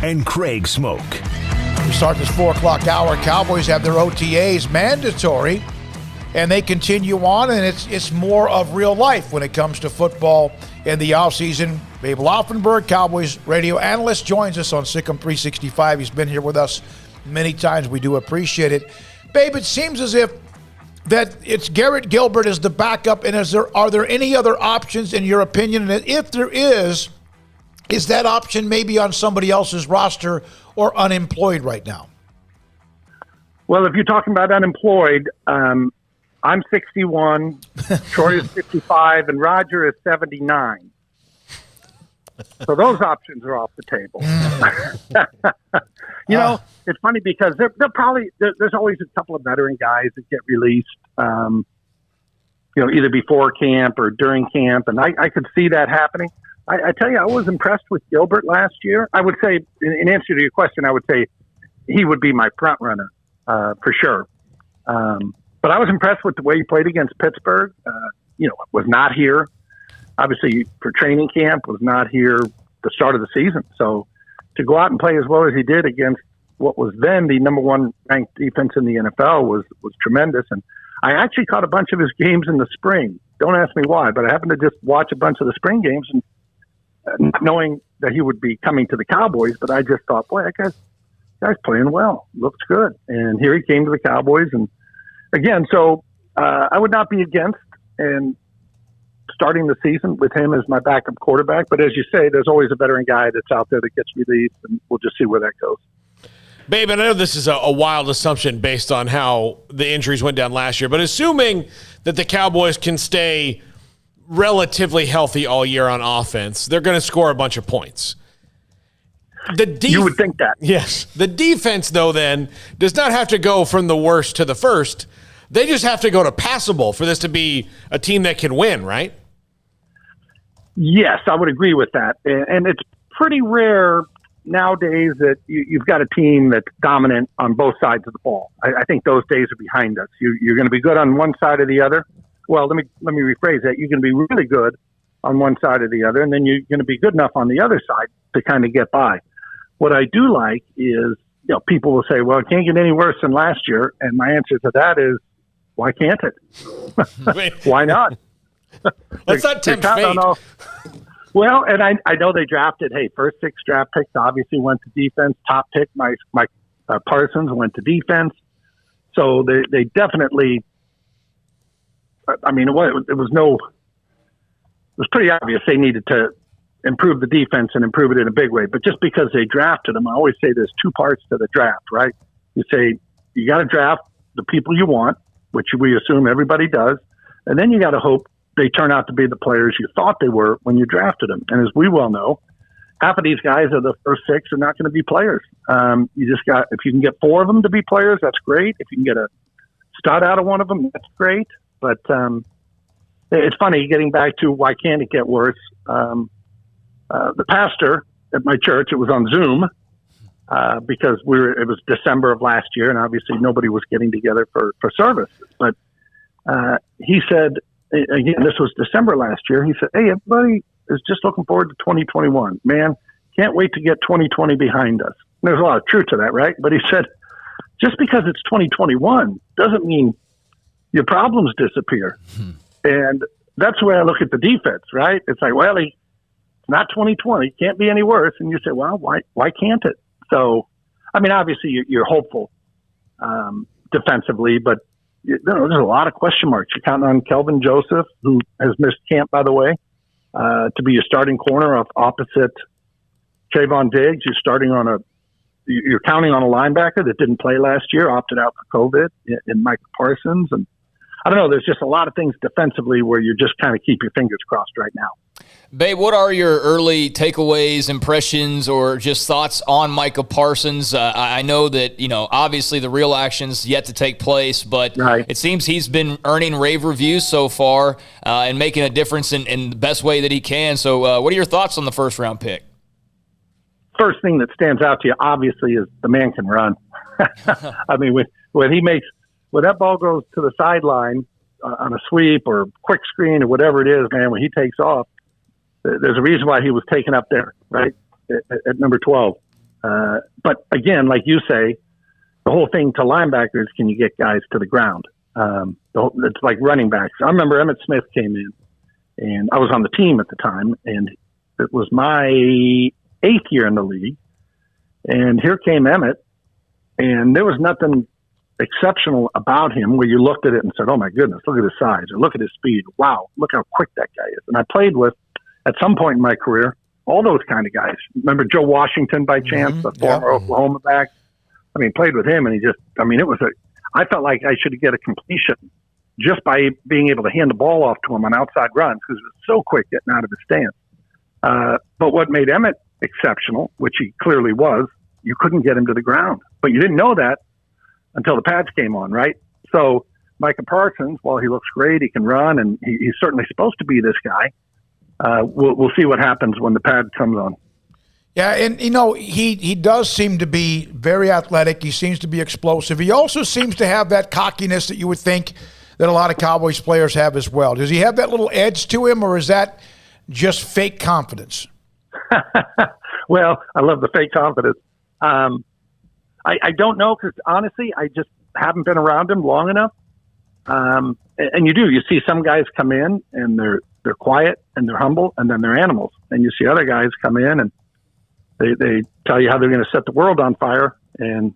and Craig Smoak. We start this 4 o'clock hour. Cowboys have their OTAs mandatory, and they continue on, and it's more of real life when it comes to football in the offseason. Babe Laufenberg, Cowboys radio analyst, joins us on SicEm365. He's been here with us many times. We do appreciate it. Babe, it seems as if that it's Garrett Gilbert as the backup, and are there any other options in your opinion? And if there is that option maybe on somebody else's roster or unemployed right now? Well, if you're talking about unemployed, I'm 61, Troy is 55, and Roger is 79. So those options are off the table. It's funny because there's always a couple of veteran guys that get released, either before camp or during camp, and I could see that happening. I tell you, I was impressed with Gilbert last year. I would say, in answer to your question, I would say he would be my front runner for sure. But I was impressed with the way he played against Pittsburgh. Was not here, obviously, for training camp, was not here the start of the season. So to go out and play as well as he did against what was then the number one ranked defense in the NFL was tremendous. And I actually caught a bunch of his games in the spring. Don't ask me why, but I happened to just watch a bunch of the spring games and not knowing that he would be coming to the Cowboys, but I just thought, boy, that guy's playing well, looks good. And here he came to the Cowboys. And again, so I would not be against and starting the season with him as my backup quarterback. But as you say, there's always a veteran guy that's out there that gets released, and we'll just see where that goes. Babe, I know this is a wild assumption based on how the injuries went down last year, but assuming that the Cowboys can stay relatively healthy all year on offense, they're going to score a bunch of points. You would think that. Yes. The defense, though, then, does not have to go from the worst to the first. They just have to go to passable for this to be a team that can win, right? Yes, I would agree with that. And it's pretty rare nowadays that you've got a team that's dominant on both sides of the ball. I think those days are behind us. You're going to be good on one side or the other. Well, let me rephrase that. You're going to be really good on one side or the other, and then you're going to be good enough on the other side to kind of get by. What I do like is, people will say, well, it can't get any worse than last year. And my answer to that is, why can't it? Why not? Let's not tempt fate. Well, and I know they drafted, first 6 draft picks obviously went to defense. Top pick, Micah Parsons went to defense. So they definitely, it was pretty obvious they needed to improve the defense and improve it in a big way. But just because they drafted them, I always say there's 2 parts to the draft, right? You say you got to draft the people you want, which we assume everybody does, and then you got to hope they turn out to be the players you thought they were when you drafted them. And as we well know, half of these guys are the first 6 are not going to be players. You just got, if you can get 4 of them to be players, that's great. If you can get a stud out of one of them, that's great. But it's funny, getting back to why can't it get worse? The pastor at my church, it was on Zoom because it was December of last year, and obviously nobody was getting together for service. But he said, again, this was December last year, he said, hey, everybody is just looking forward to 2021. Man, can't wait to get 2020 behind us. And there's a lot of truth to that, right? But he said, just because it's 2021 doesn't mean your problems disappear. And that's the way I look at the defense, right? It's like, well, it's not 2020, can't be any worse. And you say, well, why can't it? So, obviously you're hopeful defensively, but there's a lot of question marks. You're counting on Kelvin Joseph, who has missed camp, by the way, to be a starting corner opposite Trayvon Diggs. You're counting on a linebacker that didn't play last year, opted out for COVID, in Micah Parsons. And I don't know, there's just a lot of things defensively where you just kind of keep your fingers crossed right now. Babe, what are your early takeaways, impressions, or just thoughts on Micah Parsons? I know that, obviously the real action's yet to take place, but right. It seems he's been earning rave reviews so far and making a difference in the best way that he can. So what are your thoughts on the first-round pick? First thing that stands out to you, obviously, is the man can run. When that ball goes to the sideline on a sweep or quick screen or whatever it is, man, when he takes off, there's a reason why he was taken up there, right, at number 12. But again, like you say, the whole thing to linebackers, can you get guys to the ground? It's like running backs. I remember Emmitt Smith came in, and I was on the team at the time, and it was my 8th year in the league. And here came Emmitt, and there was nothing exceptional about him where you looked at it and said, oh my goodness, look at his size, or look at his speed. Wow, look how quick that guy is. And I played with, at some point in my career, all those kind of guys. Remember Joe Washington by chance, the former Oklahoma back? I mean, played with him, and I felt like I should get a completion just by being able to hand the ball off to him on outside runs because it was so quick getting out of his stance. But what made Emmitt exceptional, which he clearly was, you couldn't get him to the ground. But you didn't know that until the pads came on, right? So Micah Parsons, while he looks great, he can run, and he's certainly supposed to be this guy. We'll see what happens when the pad comes on. Yeah, and, he does seem to be very athletic. He seems to be explosive. He also seems to have that cockiness that you would think that a lot of Cowboys players have as well. Does he have that little edge to him, or is that just fake confidence? Well, I love the fake confidence. I don't know because, honestly, I just haven't been around him long enough. And you see some guys come in, and they're quiet, and they're humble, and then they're animals. And you see other guys come in, and they tell you how they're going to set the world on fire, and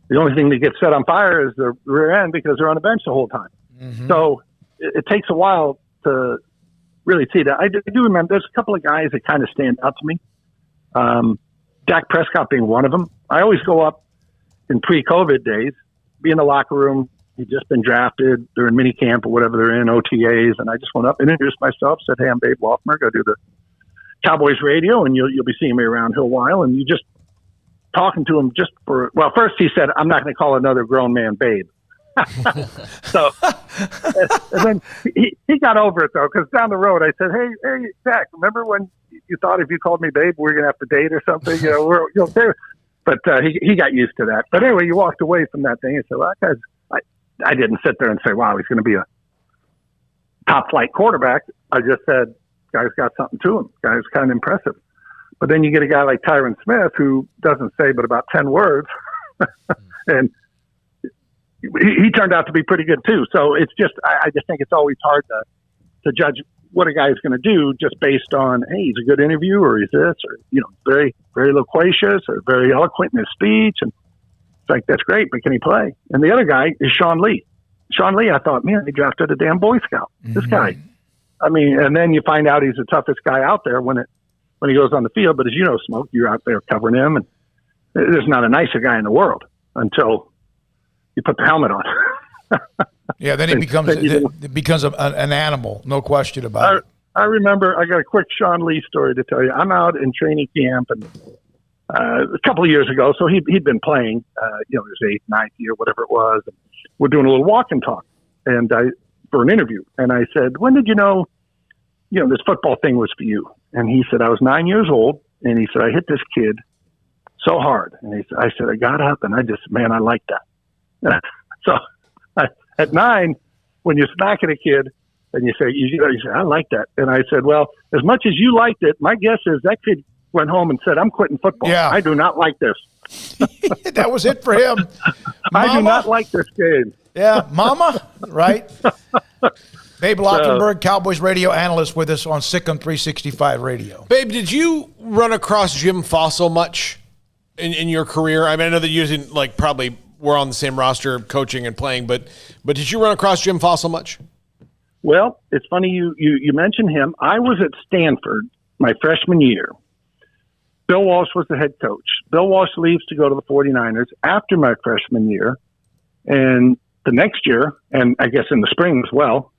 the only thing that gets set on fire is the rear end because they're on the bench the whole time. Mm-hmm. So it takes a while to really see that. I do remember there's a couple of guys that kind of stand out to me. Dak Prescott being one of them. I always go up in pre-COVID days, be in the locker room. He'd just been drafted. They're in mini camp or whatever they're in, OTAs. And I just went up and introduced myself, said, hey, I'm Dave Laufenberg. I do the Cowboys radio, and you'll be seeing me around here a while. And you just talking to him first he said, I'm not going to call another grown man Babe. So, and then he got over it though, because down the road I said, hey, Zach, remember when you thought if you called me Babe, we're going to have to date or something? But he got used to that. But anyway, you walked away from that thing and said, well, that guy's, I didn't sit there and say, wow, he's going to be a top flight quarterback. I just said, guy's got something to him. Guy's kind of impressive. But then you get a guy like Tyron Smith who doesn't say but about 10 words. And he turned out to be pretty good too. So it's just, I just think it's always hard to judge what a guy is going to do just based on, hey, he's a good interviewer, or he's this, or, very, very loquacious or very eloquent in his speech. And it's like, that's great, but can he play? And the other guy is Sean Lee. Sean Lee, I thought, man, they drafted a damn Boy Scout. Mm-hmm. This guy. I mean, and then you find out he's the toughest guy out there when he goes on the field. But as you know, Smoak, you're out there covering him, and there's not a nicer guy in the world until you put the helmet on. Yeah, then he becomes an animal, no question about it. I remember, I got a quick Sean Lee story to tell you. I'm out in training camp, and a couple of years ago, so he'd been playing, his 8th, 9th year, whatever it was. And we're doing a little walk and talk, and for an interview. And I said, when did you know, this football thing was for you? And he said, I was 9 years old, and he said, I hit this kid so hard. And I said, I got up, and I liked that. So at 9, when you smack at a kid and you say, I like that. And I said, well, as much as you liked it, my guess is that kid went home and said, I'm quitting football. Yeah. I do not like this. That was it for him. I do not like this game. Yeah, mama, right? Babe Laufenberg, Cowboys radio analyst with us on SicEm365 Radio. Babe, did you run across Jim Fossil much in your career? I mean, I know that you probably were on the same roster coaching and playing, but did you run across Jim Fossil much? Well, it's funny you mentioned him. I was at Stanford my freshman year. Bill Walsh was the head coach. Bill Walsh leaves to go to the 49ers after my freshman year. And the next year, and I guess in the spring as well,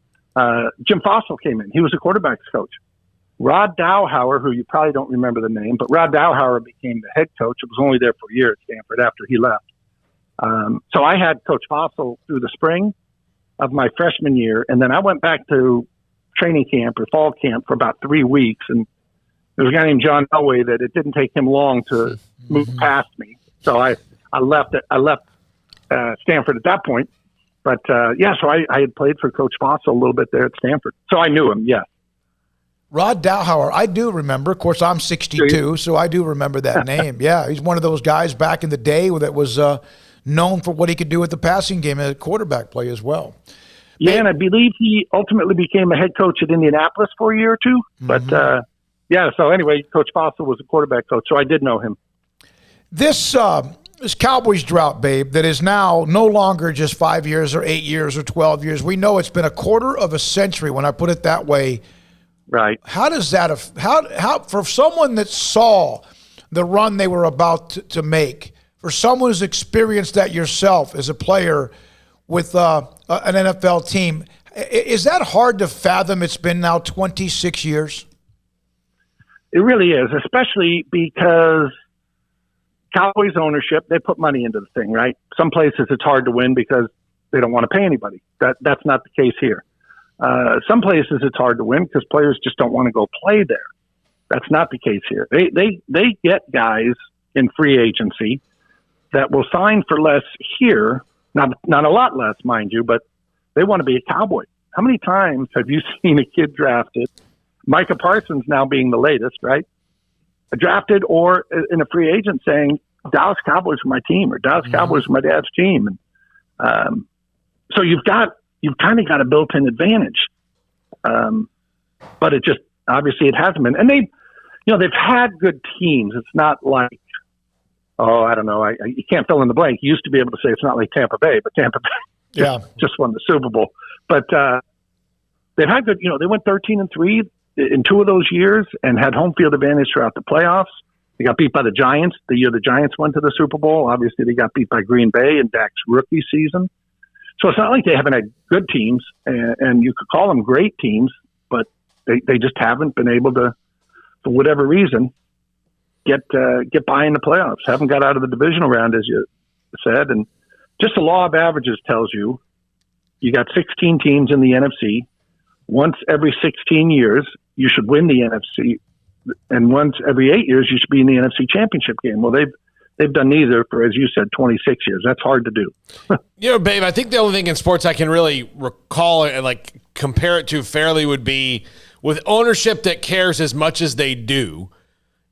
Jim Fossil came in. He was a quarterback's coach. Rod Dowhauer, who you probably don't remember the name, but Rod Dowhauer became the head coach. It was only there for a year at Stanford after he left. So I had Coach Fossil through the spring of my freshman year, and then I went back to training camp or fall camp for about 3 weeks, and there was a guy named John Elway that it didn't take him long to move past me. So I left Stanford at that point. But, so I had played for Coach Fossil a little bit there at Stanford. So I knew him, yes. Rod Dowhauer, I do remember. Of course, I'm 62, so I do remember that name. Yeah, he's one of those guys back in the day that was known for what he could do with the passing game and quarterback play as well. Yeah, and I believe he ultimately became a head coach at Indianapolis for a year or two. But, so anyway, Coach Fossil was a quarterback coach, so I did know him. This Cowboys drought, Babe, that is now no longer just 5 years or 8 years or 12 years. We know it's been a quarter of a century, when I put it that way. Right. How does that how for someone that saw the run they were about to make, for someone who's experienced that yourself as a player with an NFL team, is that hard to fathom? It's been now 26 years. It really is, especially because Cowboys ownership, they put money into the thing, right? Some places it's hard to win because they don't want to pay anybody. That's not the case here. Some places it's hard to win because players just don't want to go play there. That's not the case here. They get guys in free agency that will sign for less here, not a lot less, mind you, but they want to be a Cowboy. How many times have you seen a kid drafted, Micah Parsons now being the latest, right? Drafted or in a free agent saying, Dallas Cowboys are my team, or Dallas Cowboys are my dad's team. And so you've kind of got a built-in advantage. But it just, obviously it hasn't been. And they've had good teams. It's not like, I don't know. You can't fill in the blank. You used to be able to say it's not like Tampa Bay, but Tampa Bay just won the Super Bowl. But they've had good, they went 13-3 in 2 of those years and had home field advantage throughout the playoffs. They got beat by the Giants the year the Giants went to the Super Bowl. Obviously, they got beat by Green Bay in Dak's rookie season. So it's not like they haven't had good teams, and you could call them great teams, but they just haven't been able to, for whatever reason, get by in the playoffs. Haven't got out of the divisional round, as you said. And just the law of averages tells you got 16 teams in the NFC. Once every 16 years, you should win the NFC. And once every 8 years, you should be in the NFC Championship game. Well, they've done neither for, as you said, 26 years. That's hard to do. Babe, I think the only thing in sports I can really recall and compare it to fairly would be with ownership that cares as much as they do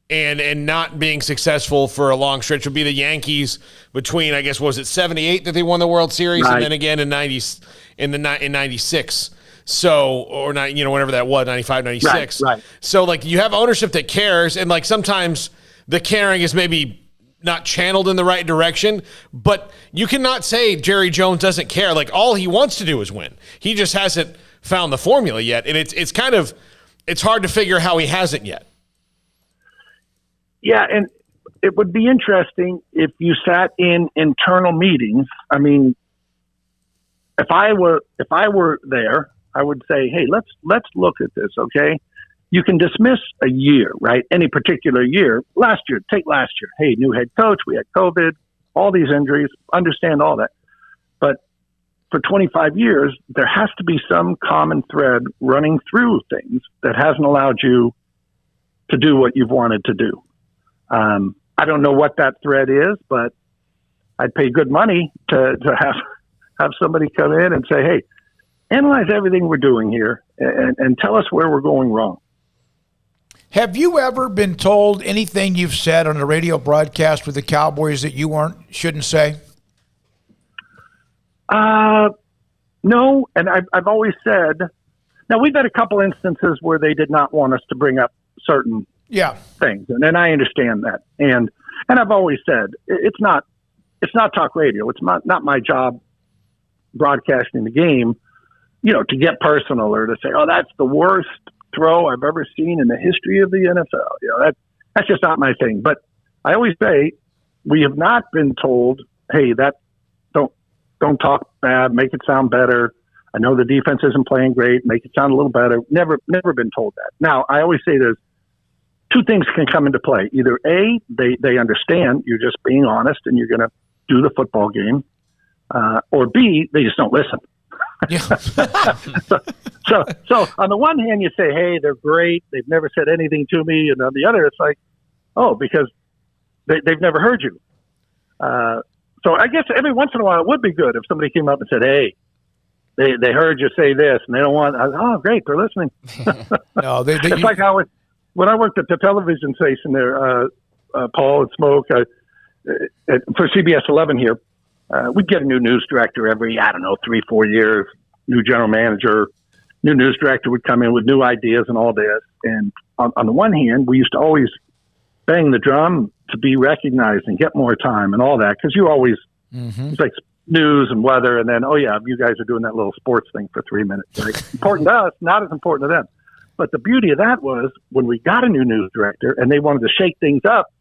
and not being successful for a long stretch would be the Yankees between, I guess, was it 78 that they won the World Series, right, and then again in 96. So, or not, whatever that was, 95, 96. Right. So you have ownership that cares, and sometimes the caring is maybe not channeled in the right direction, but you cannot say Jerry Jones doesn't care. All he wants to do is win. He just hasn't found the formula yet. And it's hard to figure how he hasn't yet. Yeah. And it would be interesting if you sat in internal meetings. I mean, if I were there, I would say, hey, let's look at this. Okay. You can dismiss a year, right? Any particular year. Take last year. Hey, new head coach. We had COVID, all these injuries, understand all that. But for 25 years, there has to be some common thread running through things that hasn't allowed you to do what you've wanted to do. I don't know what that thread is, but I'd pay good money to have somebody come in and say, hey, analyze everything we're doing here and tell us where we're going wrong. Have you ever been told anything you've said on a radio broadcast with the Cowboys that you shouldn't say? No, and I've always said. Now we've had a couple instances where they did not want us to bring up certain things, and I understand that. And I've always said it's not talk radio. It's not my job broadcasting the game, to get personal or to say, oh, that's the worst throw I've ever seen in the history of the NFL. That's just not my thing. But I always say we have not been told, hey, don't talk bad, make it sound better. I know the defense isn't playing great, make it sound a little better. Never been told that. Now, I always say there's 2 things can come into play. Either A, they understand you're just being honest and you're going to do the football game, or B, they just don't listen. Yeah. So on the one hand, you say, hey, they're great. They've never said anything to me. And on the other, it's like, oh, because they've never heard you. So I guess every once in a while it would be good if somebody came up and said, hey, they heard you say this, and they don't want. Oh, great, they're listening. No, it's like how when I worked at the television station there, Paul and Smoak for CBS 11 here, we'd get a new news director every 3-4 years. New general manager, new news director would come in with new ideas and all this. And on the one hand, we used to always bang the drum to be recognized and get more time and all that, because you always it's like news and weather, and then you guys are doing that little sports thing for 3 minutes. Right? Important to us, not as important to them. But the beauty of that was when we got a new news director and they wanted to shake things up,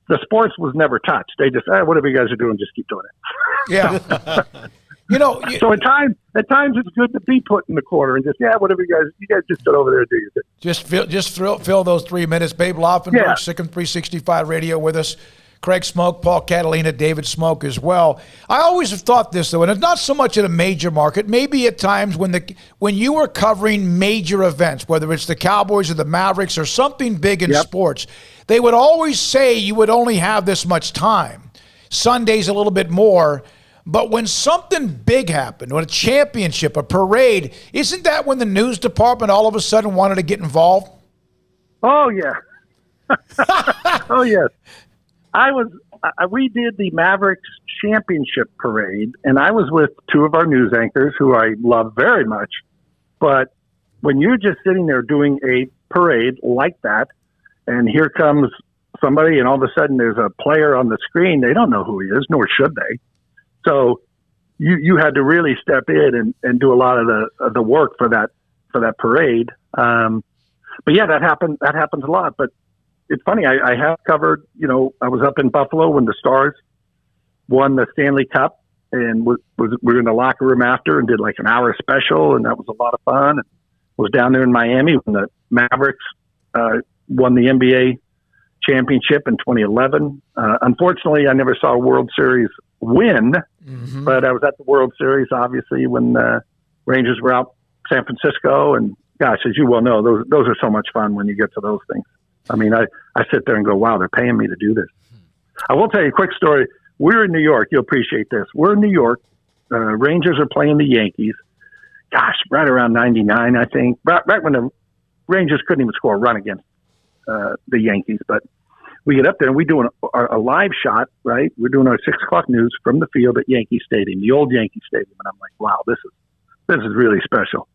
the sports was never touched. They just, whatever you guys are doing, just keep doing it. Yeah. So at times it's good to be put in the corner and just, whatever you guys just sit over there and do your thing. Just fill those 3 minutes. Babe Laufenberg, SicEm365 Radio with us. Craig Smoak, Paul Catalina, David Smoak as well. I always have thought this, though, and it's not so much in a major market. Maybe at times when you were covering major events, whether it's the Cowboys or the Mavericks or something big in sports, they would always say you would only have this much time. Sundays a little bit more. But when something big happened, when a championship, a parade, isn't that when the news department all of a sudden wanted to get involved? Oh, yeah. Oh, yes. We did the Mavericks championship parade, and I was with two of our news anchors who I love very much. But when you're just sitting there doing a parade like that, and here comes somebody, and all of a sudden there's a player on the screen, they don't know who he is, nor should they. So you had to really step in and do a lot of the work for that parade. But yeah, that happens a lot. But it's funny. I have covered, I was up in Buffalo when the Stars won the Stanley Cup, and we were in the locker room after and did like an hour special, and that was a lot of fun. And was down there in Miami when the Mavericks won the NBA championship in 2011. Unfortunately, I never saw a World Series win, but I was at the World Series, obviously, when the Rangers were out San Francisco. And gosh, as you well know, those are so much fun when you get to those things. I mean, I sit there and go, wow, they're paying me to do this. I will tell you a quick story. We're in New York. You'll appreciate this. We're in New York. Rangers are playing the Yankees. Gosh, right around 99, I think. Right when the Rangers couldn't even score a run against the Yankees. But we get up there and we do a live shot, right? We're doing our 6 o'clock news from the field at Yankee Stadium, the old Yankee Stadium. And I'm like, wow, this is really special.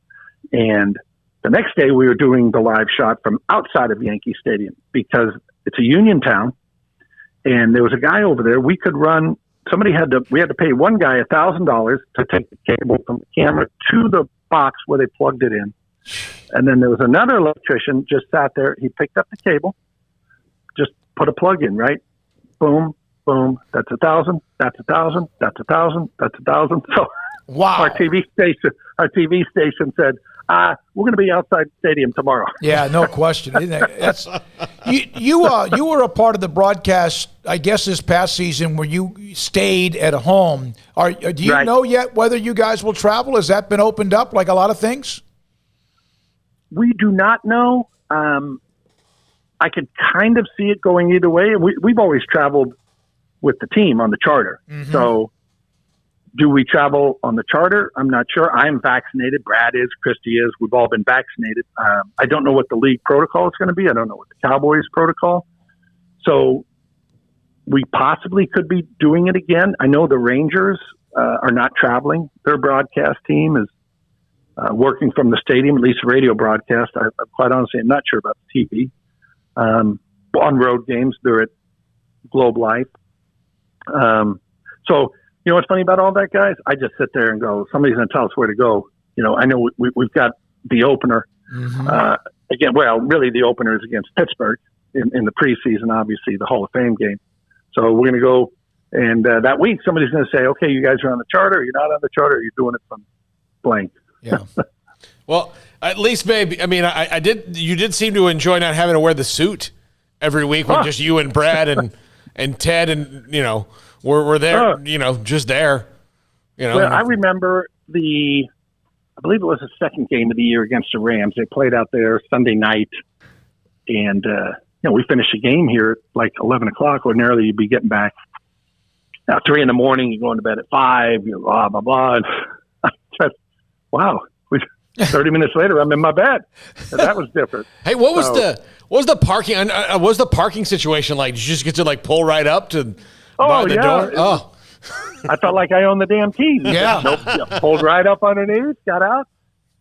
And the next day we were doing the live shot from outside of Yankee Stadium because it's a union town. And there was a guy over there. We had to pay one guy $1,000 to take the cable from the camera to the box where they plugged it in. And then there was another electrician just sat there. He picked up the cable, just put a plug in, right? Boom, boom. That's $1,000. That's $1,000. That's $1,000. That's $1,000. So wow. Our TV station said, we're going to be outside the stadium tomorrow. Yeah, no question. That's you were a part of the broadcast, I guess, this past season where you stayed at home. Do you know yet whether you guys will travel? Has that been opened up like a lot of things? We do not know. I could kind of see it going either way. We've always traveled with the team on the charter. Mm-hmm. So do we travel on the charter? I'm not sure. I'm vaccinated. Brad is. Christy is. We've all been vaccinated. I don't know what the league protocol is going to be. I don't know what the Cowboys protocol. So we possibly could be doing it again. I know the Rangers are not traveling. Their broadcast team is working from the stadium, at least radio broadcast. I'm quite honestly, I'm not sure about the TV. On road games, they're at Globe Life. So, you know what's funny about all that, guys? I just sit there and go, somebody's going to tell us where to go. I know we've got the opener. Mm-hmm. Again, well, really the opener is against Pittsburgh in the preseason, obviously, the Hall of Fame game. So we're going to go, and that week somebody's going to say, okay, you guys are on the charter, you're not on the charter, you're doing it from blank. Yeah. Well, at least maybe, I mean, you did seem to enjoy not having to wear the suit every week when just you and Brad and Ted and, we're there, just there. Well, I remember I believe it was the second game of the year against the Rams. They played out there Sunday night, and we finished the game here at like 11 o'clock. Ordinarily, you'd be getting back at 3 in the morning. You're going to bed at 5. Blah blah blah. wow. 30 minutes later, I'm in my bed. And that was different. Hey, what was the parking? What was the parking situation like? Did you just get to like pull right up to by the door? Oh, I felt like I owned the damn keys. Yeah. Nope. Pulled right up underneath, got out.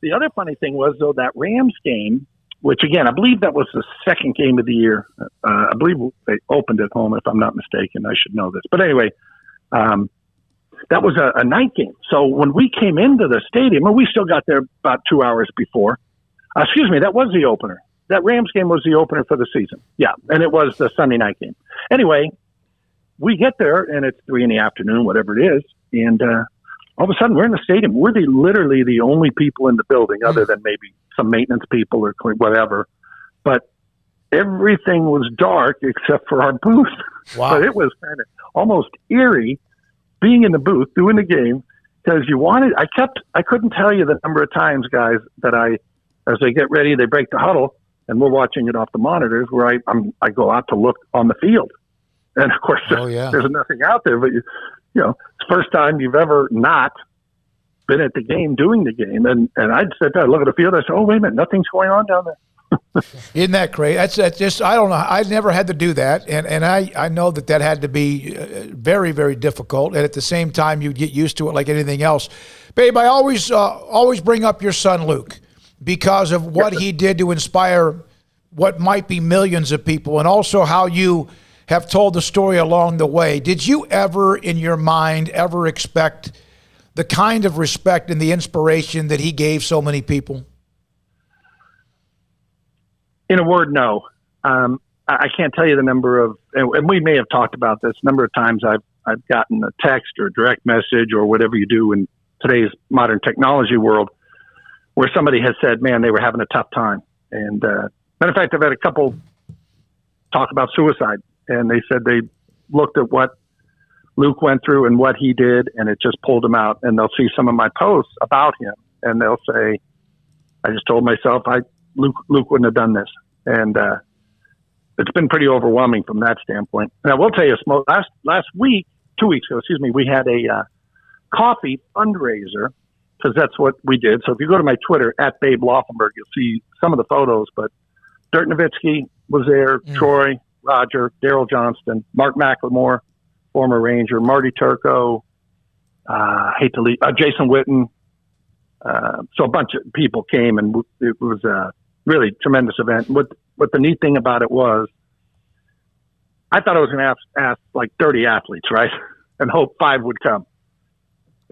The other funny thing was, though, that Rams game, which, again, I believe that was the second game of the year. I believe they opened at home, if I'm not mistaken. I should know this. But anyway, that was a night game. So when we came into the stadium, and we still got there about 2 hours before. That was the opener. That Rams game was the opener for the season. Yeah, and it was the Sunday night game. Anyway, we get there, and it's 3 p.m, whatever it is, and all of a sudden we're in the stadium. We're literally the only people in the building, other than maybe some maintenance people or whatever. But everything was dark except for our booth. Wow. But it was kind of almost eerie being in the booth doing the game, because I couldn't tell you the number of times, guys, that as they get ready, they break the huddle, and we're watching it off the monitors, where I go out to look on the field. And of course, there's nothing out there, but it's the first time you've ever not been at the game doing the game. And I'd sit there, look at the field, I said, oh, wait a minute, nothing's going on down there. Isn't that great? That's just, I don't know. I never had to do that. And I know that had to be very, very difficult. And at the same time, you get used to it like anything else. Babe, I always bring up your son, Luke, because of what he did to inspire what might be millions of people, and also how you have told the story along the way. Did you ever, in your mind, expect the kind of respect and the inspiration that he gave so many people? In a word, no. I can't tell you the number of, and we may have talked about this, number of times I've gotten a text or a direct message or whatever you do in today's modern technology world, where somebody has said, man, they were having a tough time. And matter of fact, I've had a couple talk about suicide, and they said they looked at what Luke went through and what he did, and it just pulled him out. And they'll see some of my posts about him, and they'll say, I just told myself Luke wouldn't have done this. And it's been pretty overwhelming from that standpoint. And I will tell you, last week, 2 weeks ago, we had a coffee fundraiser, because that's what we did. So if you go to my Twitter, at Babe Laufenberg, you'll see some of the photos. But Dirk Nowitzki was there, Troy, Roger, Daryl Johnston, Mark McLemore, former Ranger, Marty Turco, Jason Witten. So a bunch of people came, and it was a really tremendous event. What the neat thing about it was, I thought I was going to ask like 30 athletes, right? And hope 5 would come.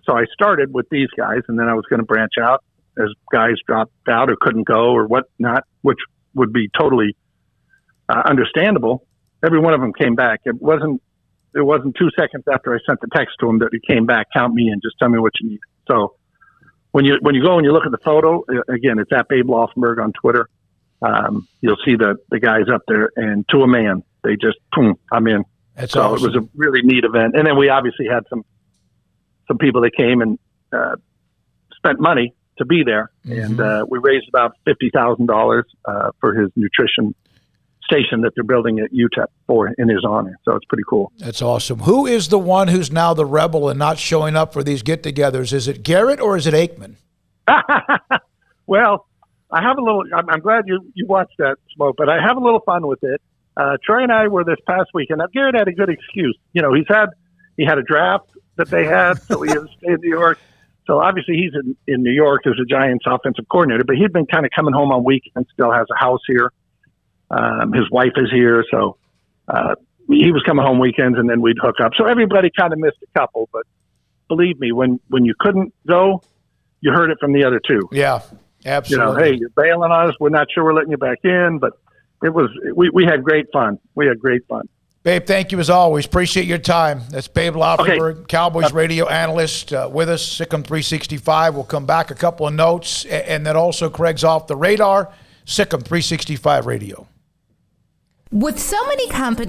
So I started with these guys, and then I was going to branch out as guys dropped out or couldn't go or whatnot, which would be totally understandable. Every one of them came back. It wasn't 2 seconds after I sent the text to them that he came back, count me in, just tell me what you need. So when you go and you look at the photo, again, it's at Babe Laufenberg on Twitter. You'll see the guys up there, and to a man, they just, boom, I'm in. That's so awesome. It was a really neat event. And then we obviously had some people that came and spent money to be there. Mm-hmm. And we raised about $50,000 for his nutrition station that they're building at UTEP in his honor. So it's pretty cool. That's awesome. Who is the one who's now the rebel and not showing up for these get-togethers? Is it Garrett or is it Aikman? Well, I have a little, I'm glad you watched that, Smoak, but I have a little fun with it. Troy and I were this past weekend. Now, Garrett had a good excuse. He had a draft that they had, so he had to stay in New York. So obviously he's in New York as a Giants offensive coordinator, but he'd been kind of coming home on weekends, still has a house here. His wife is here, so he was coming home weekends, and then we'd hook up. So everybody kind of missed a couple, but believe me, when you couldn't go, you heard it from the other two. Yeah, absolutely. Hey, you're bailing on us. We're not sure we're letting you back in, but we had great fun. We had great fun. Babe, thank you as always. Appreciate your time. That's Babe Laufenberg, okay. Cowboys radio analyst with us, SicEm365. We'll come back, a couple of notes, and then also Craig's off the radar, SicEm365 Radio. With so many companies